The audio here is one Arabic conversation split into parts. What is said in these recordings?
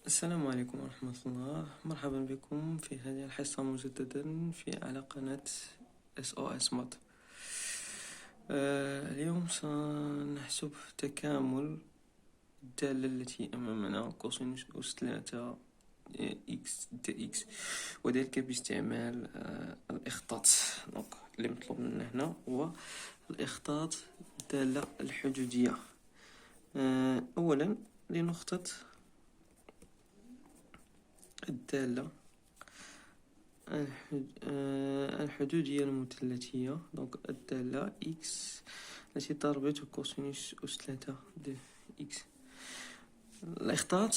السلام عليكم ورحمة الله. مرحبا بكم في هذه الحصة مجددا على قناة SOS مات. اليوم سنحسب تكامل الدالة التي أمامنا كوسينوس أس 3 إكس دي إكس، وذلك باستعمال الإخطاط. اللي مطلوب منا هنا هو الإخطاط الدالة الحدودية. أولا لنخطط الدالة الحدودية المثلثية، الدالة إكس التي تربط كوسينوس أس 3 دي إكس. الإخطاط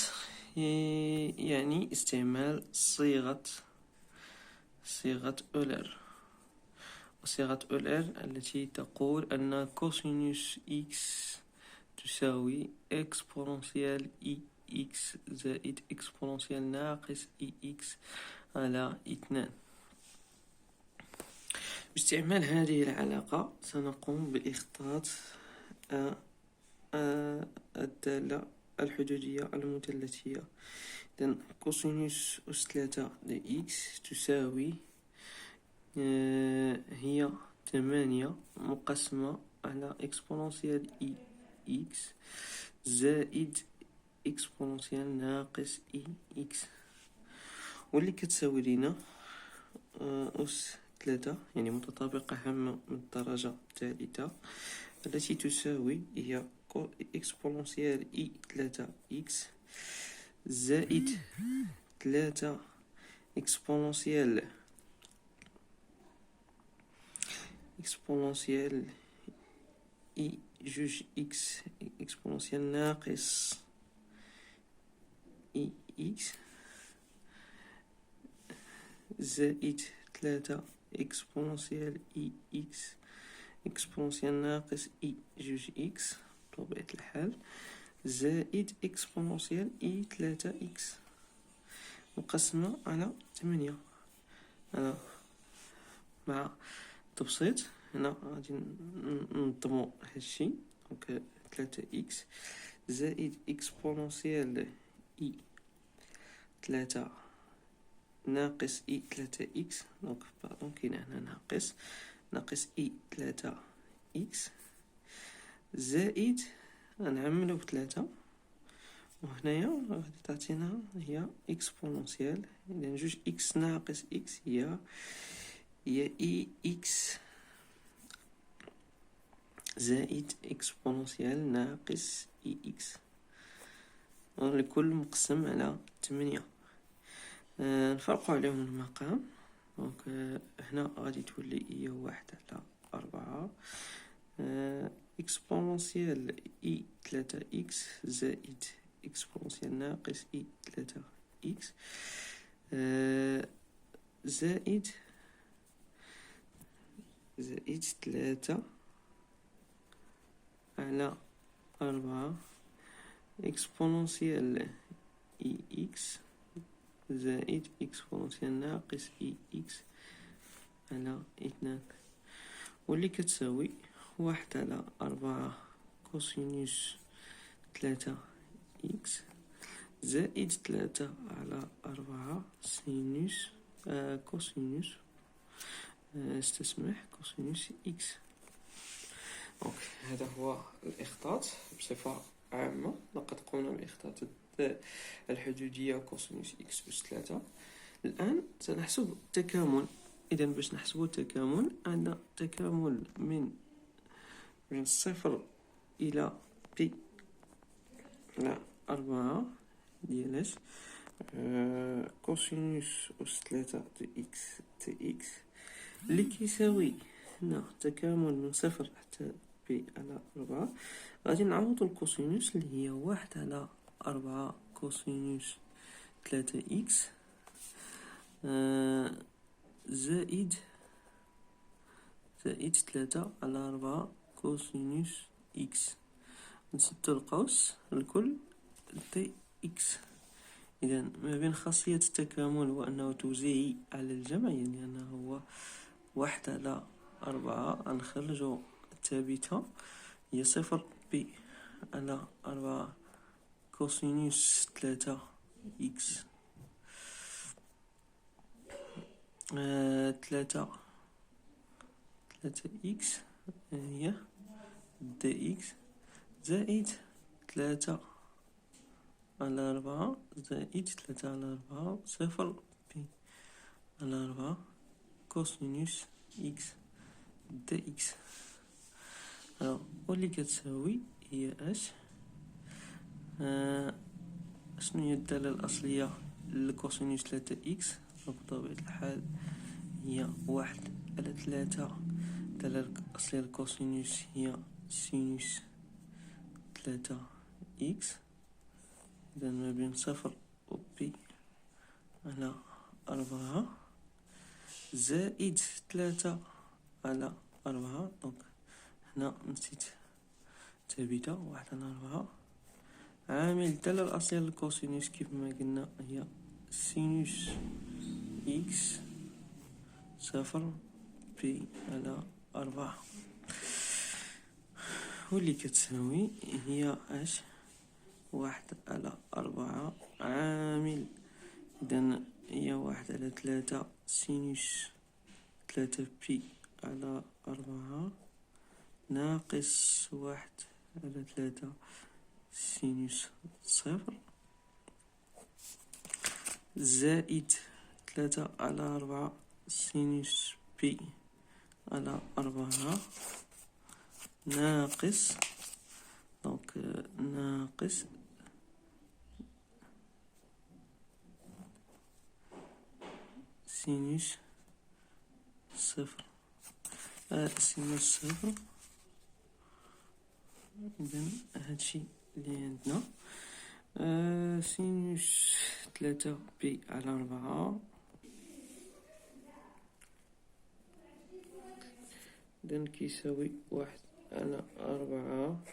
يعني استعمال صيغة أولر، وصيغة أولر التي تقول أن كوسينوس إكس تساوي إكسبوننسيال إي إكس زائد إكسبوننسيال ناقص إي إكس على 2. باستعمال هذه العلاقة سنقوم بإخطاط الدالة الحدودية المثلثية. إذن كوسينوس أس 3 دي إكس تساوي هي 8 مقسمة على إكسبوننسيال إي إكس زائد إكسبوننسيال ناقص إي إكس، واللي كتساوي لنا أس 3 يعني متطابقة هامة من الدرجة الثالثة التي تساوي هي إكسبوننسيال إي 3 إكس زائد 3 إكسبوننسيال إي جوج إكس إكسبوننسيال ناقص إي إكس زائد 3 إكسبوننسيال إي إكس إكسبوننسيال ناقص إي جوج إكس بطبيعة الحال زائد إكسبوننسيال إي 3 إكس مقسمة على 8. أنا مع التبسيط هنا غادي ننظمو هادشي. 3 إكس زائد إكسبوننسيال إي 3 ناقص إي 3 إكس، كاين هنا ناقص إي 3 إكس زائد غنعملو ب3، وهنايا غادي تعطينا هي إكسبوننسيال. إذا جوج إكس ناقص إكس هي إي إكس زائد إكسبوننسيال ناقص إي إكس، الكل مقسم على 8. نفرقو عليهم المقام. هنا غادي تولي هي 1 على 4 إكسبوننسيال إي 3 إكس زائد إكسبوننسيال ناقص إي 3 إكس زائد 3 على 4 إكسبوننسيال إي إكس زائد إكسبوننسيال ناقص إي إكس على 2، واللي كتساوي 1 على 4 كوسينوس 3 إكس زائد 3 على 4 سينوس كوسينوس استسمح كوسينوس إكس. هذا هو الإخطاط بصفة عامة. لقد قمنا بإخطاط الحدودية كوسينوس إكس أس 3. الآن سنحسب التكامل. إذا باش نحسب التكامل عندنا تكامل من 0 إلى بي على 4 ديال كوسينوس أس 3 دي إكس اللي كيساوي هنا تكامل من 0 حتى بي على 4. غادي نعوض الكوسينوس اللي هي 1 على 4 كوسينوس 3 إكس زائد 3 على 4 كوسينوس إكس. نسدو القوس الكل تي إكس. إذا ما بين خاصية التكامل هو أنه توزيعي على الجمع، يعني أنه هو 1 على 4 غنخرجو الثابتة هي 0 بي على 4 كوسينوس 3 إكس. 3 إكس هي دي إكس زائد 3 على 4 زائد 3 على 4 صفر بي على 4 كوسينوس إكس دي إكس. واللي كتساوي هي اش؟ شنو هي الدالة الأصلية لكوسينوس 3 إكس؟ بطبيعة الحال هي 1 على 3. الدالة الأصلية لكوسينوس هي سينوس 3 إكس. إذا ما بين صفر و بي على 4 زائد 3 على 4. دونك هنا نسيت ثابتة 1 على 4 عامل الدالة الأصلية للكوسينوس كيف ما قلنا هي سينوس إكس صفر بي على 4 واللي كتساوي هي اش؟ 1 على 4 عامل. إذن هي 1 على 3 سينوس 3 بي على 4 ناقص 1 على 3 سينوس صفر زائد 3 على 4 سينوس بي على 4 ناقص. دونك ناقص سينوس صفر سينوس صفر. إذن هادشي اللي عندنا سينوس 3 بي على 4. إذن كيساوي 1 على 4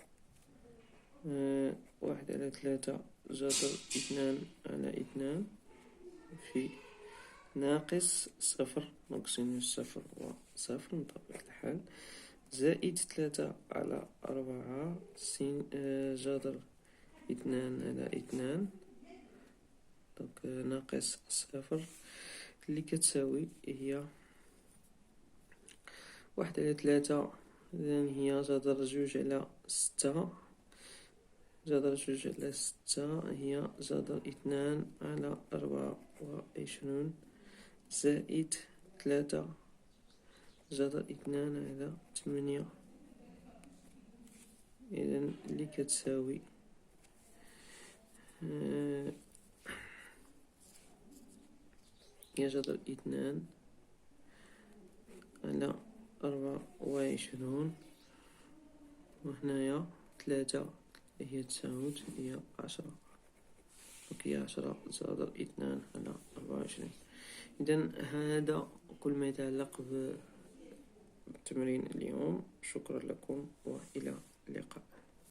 1 على 3 جذر 2 على 2 في ناقص صفر. دونك سينوس صفر هو صفر بطبيعة الحال زائد 3 على 4 جذر 2 على 2 دونك ناقص صفر اللي كتساوي هي 1 على 3. إذن هي جذر 2 على 6 جذر 2 على 6 هي جذر 2 على 24 زائد 3 جذر 2 على 8. إذن اللي كتساوي هي جذر 2 على 24 وهنايا 3 هي تساوت هي 10. دونك هي 10 جذر 2 على 24. إذن هذا كل ما يتعلق بالتمرين اليوم. شكرا لكم وإلى اللقاء.